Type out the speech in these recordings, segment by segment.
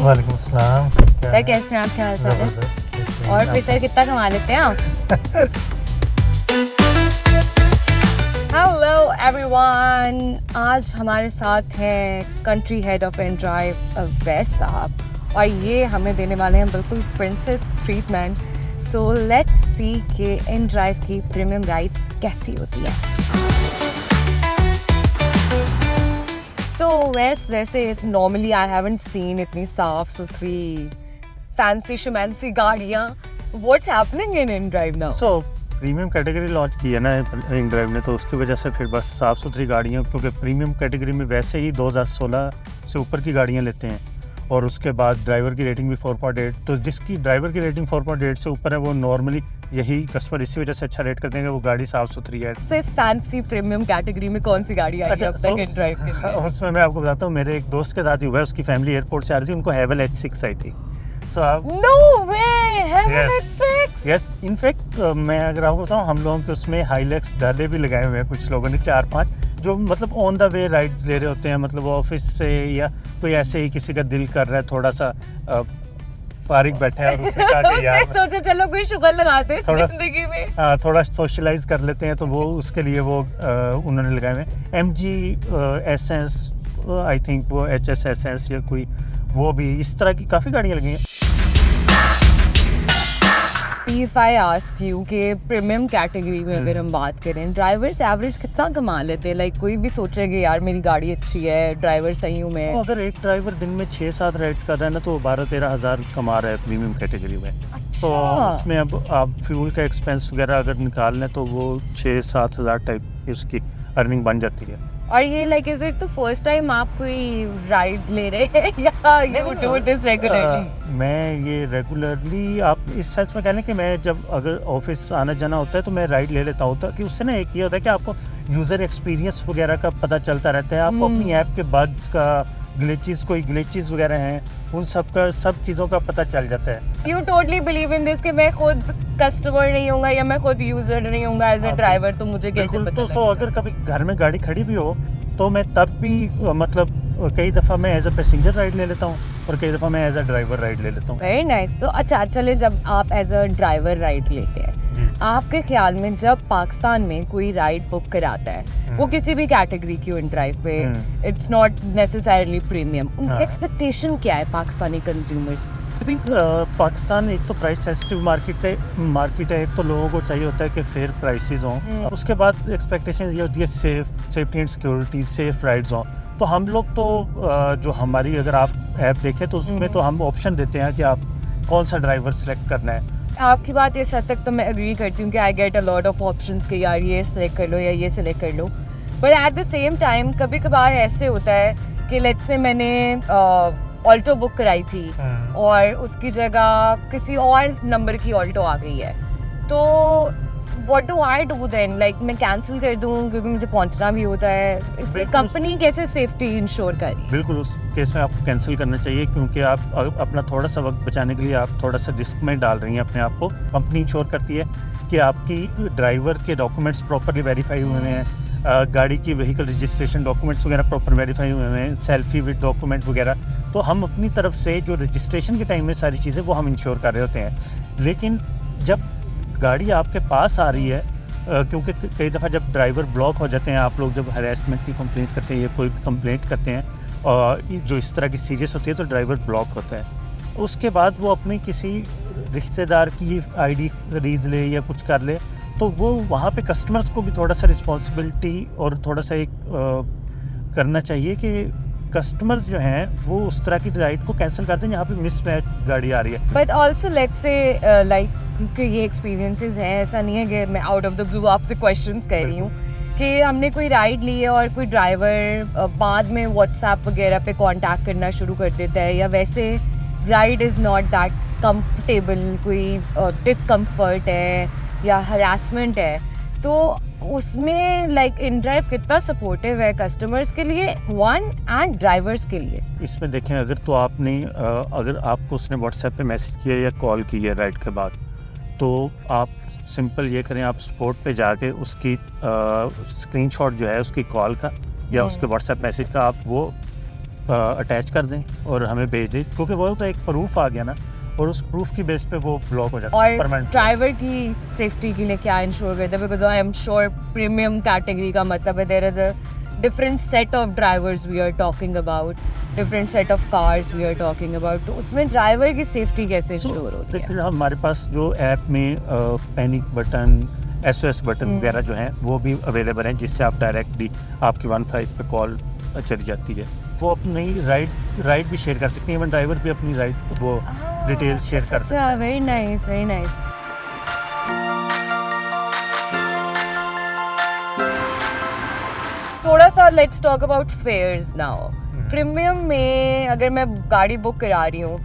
वालेकुम अस्सलाम। सर कैसे हैं आप, क्या हाल चाल है? जबरदस्त। और फिर सर कितना कमा लेते हैं आप? हेलो एवरीवन, आज हमारे साथ हैं कंट्री हेड ऑफ एनड्राइव अवैस साहब, और ये हमें देने वाले हैं बिल्कुल princess treatment. So let's see कि एनड्राइव की प्रीमियम राइड्स कैसी होती है। सो वैसे नॉर्मली आई हैवंट सीन इतनी साफ सुथरी फैंसी शमैंसी गाड़ियाँ। What's happening in inDrive now? So premium category launch की है ना एनड्राइव ने, तो उसकी वजह से फिर बस साफ़ सुथरी गाड़ियाँ, क्योंकि प्रीमियम कैटेगरी में वैसे ही 2016 से ऊपर की गाड़ियाँ लेते हैं, और उसके बाद ड्राइवर की रेटिंग भी 4.8। तो जिसकी ड्राइवर की रेटिंग 4.8 से ऊपर है वो नॉर्मली यही कस्टमर इसी वजह से अच्छा रेट करते हैं कि वो गाड़ी साफ़ सुथरी है। सिर्फ फैंसी प्रीमियम कैटेगरी में कौन सी गाड़ी आई है अब तक एनड्राइव के लिए? उसमें मैं आपको बताता हूँ, मेरे एक दोस्त के साथ ही हुआ है, उसकी फैमिली एयरपोर्ट से आ रही थी, उनको हैवल H6 आई थी। सो आप नो वे, हैवल H6? यस, इनफैक्ट मैं अगर आपको बताऊँ, हम लोगों के उसमें हाईलैक्स डाले भी लगाए हुए हैं कुछ लोगों ने, 4-5, जो मतलब ऑन द वे राइड्स ले रहे होते हैं, मतलब ऑफिस से या कोई ऐसे ही किसी का दिल कर रहा है थोड़ा सा फारिग बैठा है और उसने कहा कि यार सोचा चलो कोई शुगर लगाते हैं थोड़ा- जिंदगी में। थोड़ा सोशलाइज कर लेते हैं, तो वो उसके लिए वो उन्होंने लगाए हुए हैं। MG एसेंस, आई थिंक वो HS एसेंस या कोई, वो भी इस तरह की काफ़ी गाड़ियाँ लगी हैं। If I ask you कि प्रीमियम कैटेगरी में अगर हम बात करें, ड्राइवर्स एवरेज कितना कमा लेते हैं? लाइक कोई भी सोचेगा यार मेरी गाड़ी अच्छी है, ड्राइवर सही हूँ मैं। तो अगर एक ड्राइवर दिन में 6-7 राइड्स कर रहा है ना, तो 12-13 हज़ार कमा रहा है प्रीमियम कैटेगरी में। तो उसमें अब आप फ्यूल का एक्सपेंस वगैरह अगर निकाल लें तो वो 6-7 हज़ार टाइप की उसकी अर्निंग बन जाती है। और ये like is it the first time आप कोई राइड ले रहे हैं या यू डू दिस रेगुलरली? मैं ये रेगुलरली, आप इस सेंस में कह लें कि मैं जब अगर ऑफिस आना जाना होता है तो मैं राइड ले लेता हूँ, ताकि उससे ना एक ये होता है कि आपको यूज़र एक्सपीरियंस वगैरह का पता चलता रहता है, आपको अपनी ऐप के बग्स का, कोई ग्लिचेस वगैरह हैं, उन सब चीज़ों का पता चल जाता है। You totally believe in this कि मैं खुद कस्टमर नहीं होऊंगा या मैं खुद यूजर नहीं होऊंगा एज अ ड्राइवर, तो मुझे कैसे बिल्कुल, पता तो लगेगा? अगर कभी घर में गाड़ी खड़ी भी हो तो मैं तब भी मतलब कई दफ़ा मैं एज अ पैसेंजर राइड ले लेता हूँ और कई दफ़ा मैं एज अ ड्राइवर राइड ले लेता हूँ। Very nice. तो अच्छा चले, जब आप एज अ ड्राइवर राइड लेते हैं, आपके ख्याल में जब पाकिस्तान में कोई राइड बुक कराता है, वो किसी भी कैटेगरी की इन ड्राइव पे, इट्स नॉट नेसेसरली प्रीमियम, उनकी एक्सपेक्टेशन क्या है Pakistani consumers? I think Pakistan एक तो प्राइस सेंसिटिव मार्केट है, एक तो लोगों को चाहिए होता है कि फेयर प्राइसेस हों, उसके बाद एक्सपेक्टेशन ये होती है safety and security, safe rides हों। तो हम लोग तो जो हमारी अगर आप ऐप देखें तो उसमें तो हम ऑप्शन देते हैं कि आप कौन सा ड्राइवर सेलेक्ट करना है। आपकी बात इस हद तक तो मैं एग्री करती हूँ कि I get a lot of options कि यार ये सिलेक्ट कर लो या ये सिलेक्ट कर लो, but at the same time कभी कभार ऐसे होता है कि लेट्स से मैंने ऑल्टो बुक कराई थी और उसकी जगह किसी और नंबर की ऑल्टो आ गई है, तो what do I do then? Like मैं कैंसिल कर दूँ क्योंकि मुझे पहुँचना भी होता है, इसमें कंपनी कैसे सेफ्टी इंश्योर करी? बिल्कुल, उस केस में आपको कैंसिल करना चाहिए, क्योंकि आप अपना थोड़ा सा वक्त बचाने के लिए आप थोड़ा सा रिस्क में डाल रही हैं अपने आप को। कंपनी इंश्योर करती है कि आपकी ड्राइवर के डॉक्यूमेंट्स प्रॉपरली वेरीफाई हुए हैं, गाड़ी की व्हीकल रजिस्ट्रेशन डॉक्यूमेंट्स वगैरह प्रॉपर वेरीफाई हुए हैं, सेल्फी विद डॉक्यूमेंट वगैरह। तो हम अपनी तरफ से जो रजिस्ट्रेशन के टाइम में सारी चीज़ें वो हम इंश्योर कर रहे होते हैं। लेकिन जब गाड़ी आपके पास आ रही है, क्योंकि कई दफ़ा जब ड्राइवर ब्लॉक हो जाते हैं, आप लोग जब हरेसमेंट की कंप्लेंट करते हैं या कोई कंप्लेंट करते हैं और जो इस तरह की सीरियस होती है, तो ड्राइवर ब्लॉक होता है। उसके बाद वो अपनी किसी रिश्तेदार की ID खरीद ले या कुछ कर ले, तो वो वहाँ पे कस्टमर्स को भी थोड़ा सा रिस्पॉन्सिबिलिटी और थोड़ा सा एक करना चाहिए कि कस्टमर्स जो हैं वो उस तरह की राइड को कैंसिल करते हैं जहाँ पे मिसमैच गाड़ी आ रही है। But also let's say like कि ये एक्सपीरियंसेस हैं, ऐसा नहीं है कि मैं आउट ऑफ द ब्लू आपसे क्वेश्चंस कह रही हूँ कि हमने कोई राइड ली है और कोई ड्राइवर बाद में व्हाट्सएप वगैरह पे कांटेक्ट करना शुरू कर देता है, या वैसे ride is not that comfortable, कोई डिस्कम्फर्ट है या हरासमेंट है, तो उसमें लाइक इनड्राइव कितना सपोर्टिव है कस्टमर्स के लिए वन एंड ड्राइवर्स के लिए? इसमें देखें, अगर तो आपने अगर आपको उसने व्हाट्सएप पे मैसेज किया या कॉल की है राइड के बाद, तो आप सिंपल ये करें, आप सपोर्ट पे जाके उसकी स्क्रीनशॉट जो है उसकी कॉल का या उसके व्हाट्सएप मैसेज का आप वो अटैच कर दें और हमें भेज दें, क्योंकि वो तो एक प्रूफ आ गया ना, और उस प्रूफ की बेस पे वो ब्लॉक हो जाता है और परमानेंट। ड्राइवर की सेफ्टी के लिए क्या इंश्योर करते हैं? Because I am sure premium category का मतलब है there is a different set of drivers we are talking about, different set of cars we are talking about, तो उसमें ड्राइवर की सेफ्टी कैसे इंश्योर होती है? देखिए हमारे पास जो ऐप में पैनिक बटन, SOS बटन वगैरह जो हैं वो भी अवेलेबल हैं, जिससे आप डायरेक्टली आपकी 15 पे कॉल चली जाती है। वो अपनी राइड भी शेयर कर सकते हैं, इवन ड्राइवर भी अपनी राइड वो डिटेल्स शेयर कर सकते अच्छा, वेरी नाइस, वेरी नाइस। थोड़ा सा let's talk about fares now. Premium में अगर मैं गाड़ी बुक करा रही हूँ,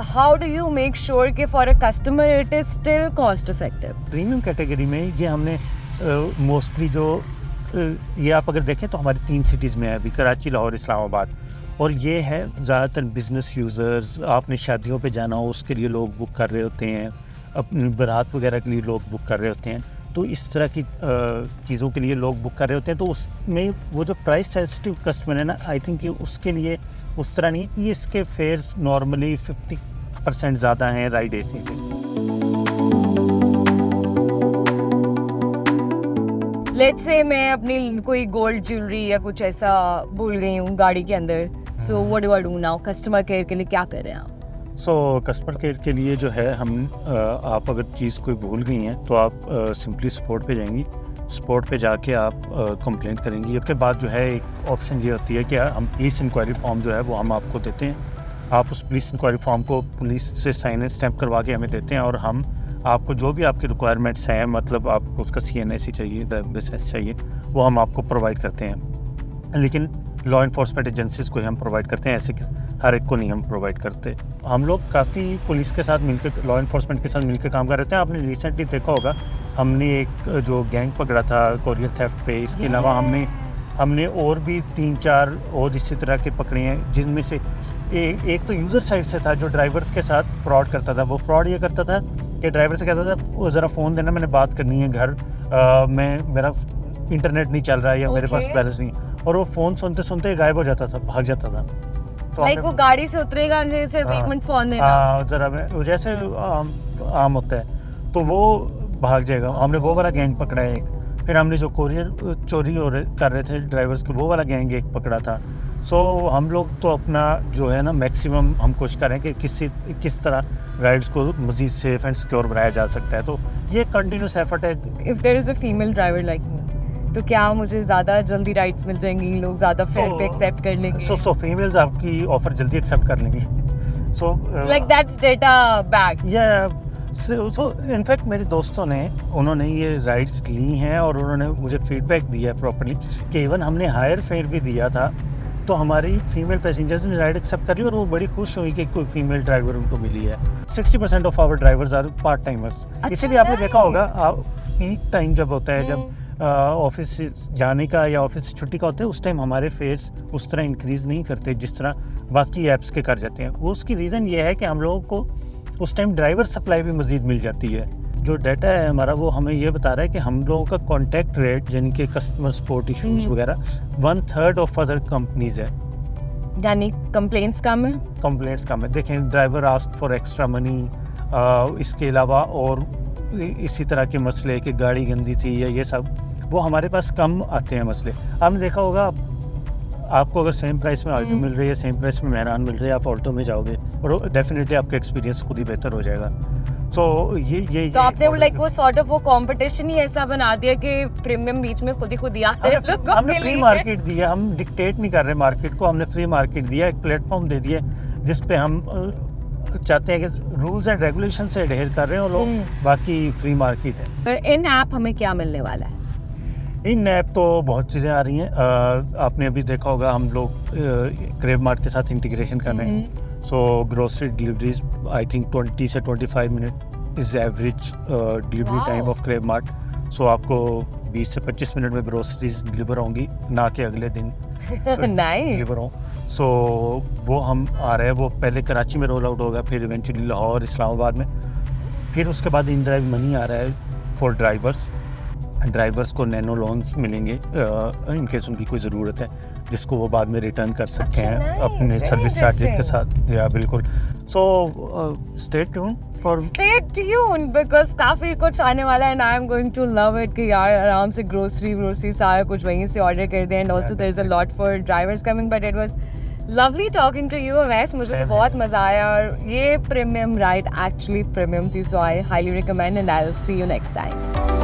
how do you make sure कि for a customer it is still cost effective? Premium category में ये हमने मोस्टली जो ये आप अगर देखें तो हमारी 3 सिटीज़ में है अभी, कराची, लाहौर, इस्लामाबाद, और ये है ज़्यादातर बिजनेस यूज़र्स। आपने शादियों पे जाना हो उसके लिए लोग बुक कर रहे होते हैं, अपनी बारात वगैरह के लिए लोग बुक कर रहे होते हैं, तो इस तरह की चीज़ों के लिए लोग बुक कर रहे होते हैं। तो उसमें वो जो प्राइस सेंसिटिव कस्टमर है ना, आई थिंक ये उसके लिए उस तरह नहीं, ये इसके फेयर्स नॉर्मली 50% ज़्यादा हैं राइड AC से। लेट्स से मैं अपनी कोई गोल्ड ज्वेलरी या कुछ ऐसा भूल गई हूँ गाड़ी के अंदर, so what do I do now? Customer care के लिए क्या कर रहे हैं आप? सो कस्टमर केयर के लिए जो है हम आप अगर चीज़ कोई भूल गई हैं तो आप सिंपली सपोर्ट पे जाएंगी, सपोर्ट पे जाके आप कंप्लेंट करेंगी। उसके बाद जो है एक ऑप्शन ये होती है कि हम पुलिस इंक्वायरी फॉर्म जो है वो हम आपको देते हैं, आप उस पुलिस इंक्वायरी फॉर्म को पुलिस से साइन एंड स्टैम्प करवा के हमें देते हैं, और हम आपको जो भी आपकी रिक्वायरमेंट्स हैं, मतलब आपको उसका CNSE चाहिए, WSS चाहिए, वो हम आपको प्रोवाइड करते हैं। लेकिन लॉ इन्फोर्समेंट एजेंसीज़ को ही हम प्रोवाइड करते हैं, ऐसे हर एक को नहीं हम प्रोवाइड करते। हम लोग काफ़ी पुलिस के साथ मिलकर, लॉ इन्फोर्समेंट के साथ मिलकर काम कर रहे हैं। आपने रिसेंटली देखा होगा हमने एक जो गैंग पकड़ा था कोरियर थेफ्ट पे, इसके अलावा हमने और भी 3-4 और इसी तरह के पकड़े हैं, जिनमें से एक तो यूज़र साइड से था जो ड्राइवर्स के साथ फ्रॉड करता था। वो फ्रॉड ये करता था कि ड्राइवर से कहता था वो ज़रा फ़ोन देना, मैंने बात करनी है घर, मेरा इंटरनेट नहीं चल रहा है या मेरे पास बैलेंस नहीं, और वो फ़ोन सुनते सुनते गायब हो जाता था, भाग जाता था। तो लाइक वो गाड़ी से उतरेगा, जैसे एक मिनट फोन देना, ज़रा जैसे आम होता है, तो वो भाग जाएगा। हमने वो वाला गैंग पकड़ा है एक, फिर हमने जो कोरियर चोरी कर रहे थे ड्राइवर्स के, वो वाला गैंग एक पकड़ा था। सो हम लोग तो अपना जो है ना मैक्सिमम हम कोशिश करें कि किस तरह राइड्स को मज़ीद सेफ एंड सिक्योर बनाया जा सकता है, तो ये कंटिन्यूस एफर्ट है। If there is a female driver like me, तो क्या मुझे ज़्यादा जल्दी राइड्स मिल जाएंगी, लोग ज़्यादा फेयर पे एक्सेप्ट कर लेंगे? सो फीमेल्स आपकी ऑफर जल्दी एक्सेप्ट कर लेंगी। So like that's data back. या सो इनफैक्ट मेरे दोस्तों ने, उन्होंने ये राइड्स ली हैं और उन्होंने मुझे फीडबैक दिया है प्रॉपर्ली कि इवन हमने हायर फेयर भी दिया था, तो हमारी फीमेल पैसेंजर्स ने राइड एक्सेप्ट करी और वो बड़ी खुश हुई कि कोई फीमेल ड्राइवर उनको मिली है। 60% of our drivers are part timers. इसीलिए आपने देखा होगा पीक टाइम जब होता है, जब ऑफिस से जाने का या ऑफिस से छुट्टी का होता है, उस टाइम हमारे फेयर्स उस तरह इंक्रीज़ नहीं करते जिस तरह बाकी ऐप्स के कर जाते हैं। वो उसकी रीज़न ये है कि हम लोगों को उस टाइम ड्राइवर सप्लाई भी मज़ीद मिल जाती है। जो डाटा है हमारा वो हमें ये बता रहा है कि हम लोगों का कॉन्टैक्ट रेट, यानी कि कस्टमर सपोर्ट इशूज़ वगैरह 1/3 ऑफ अदर कंपनीज़ है। यानी कंप्लेंट्स कम है? कंप्लेंट्स कम है। देखें, driver ask for extra money, इसके अलावा और इसी तरह के मसले कि गाड़ी गंदी थी या ये सब, वो हमारे पास कम आते हैं मसले। आपने देखा होगा आपको अगर सेम प्राइस में ऑल्टो मिल रही है, सेम प्राइस में मेहरान मिल रही है, आप ऑल्टो में जाओगे और डेफिनेटली आपका एक्सपीरियंस खुद ही बेहतर हो जाएगा। तो तो आपने लाइक वो सॉर्ट ऑफ वो कंपटीशन ही ऐसा बना दिया कि प्रीमियम बीच में खुद ही आ रहे हैं। हमने फ्री मार्केट दिया, हम डिक्टेट नहीं कर रहे मार्केट को, हमने फ्री मार्केट दिया, एक प्लेटफॉर्म दे दिया जिस पे हम चाहते हैं कि रूल्स एंड रेगुलेशन से एडहेयर कर रहे हैं और लोग, बाकी फ्री मार्केट है। इन ऐप हमें क्या मिलने वाला है? इन ऐप तो बहुत चीज़ें आ रही हैं। आपने अभी देखा होगा हम लोग क्रेव मार्ट के साथ इंटीग्रेशन कर रहे हैं। So grocery deliveries I think 20 से 25 minute is average delivery time of Crave Mart. So आपको 20 से 25 मिनट में ग्रोसरीज डिलीवर होंगी, ना कि अगले दिन डिलीवर हों। सो वो हम आ रहे हैं, वो पहले कराची में रोल आउट होगा, फिर इवेंचुअली लाहौर, इस्लामाबाद में, फिर उसके बाद इन ड्राइव मनी आ रहा है फॉर ड्राइवर्स। ड्राइवर्स को नैनो लोन्स मिलेंगे इन केस उनकी कोई ज़रूरत है, जिसको वो बाद में रिटर्न कर सकते अच्छा, हैं nice, अपने very सर्विस चार्जेस के interesting. साथ। या बिल्कुल। So stay tune for Stay tuned because काफी कुछ आने वाला है and I'm going to love it कि यार आराम से ग्रोसरी सारा कुछ वहीं से ऑर्डर कर दें, and also there's a lot for drivers coming, but it was lovely talking to you Awais, मुझे तो Same बहुत मज़ा आया और ये प्रीमियम राइड एक्चुअली प्रीमियम थी, so I highly recommend and I'll see you next time.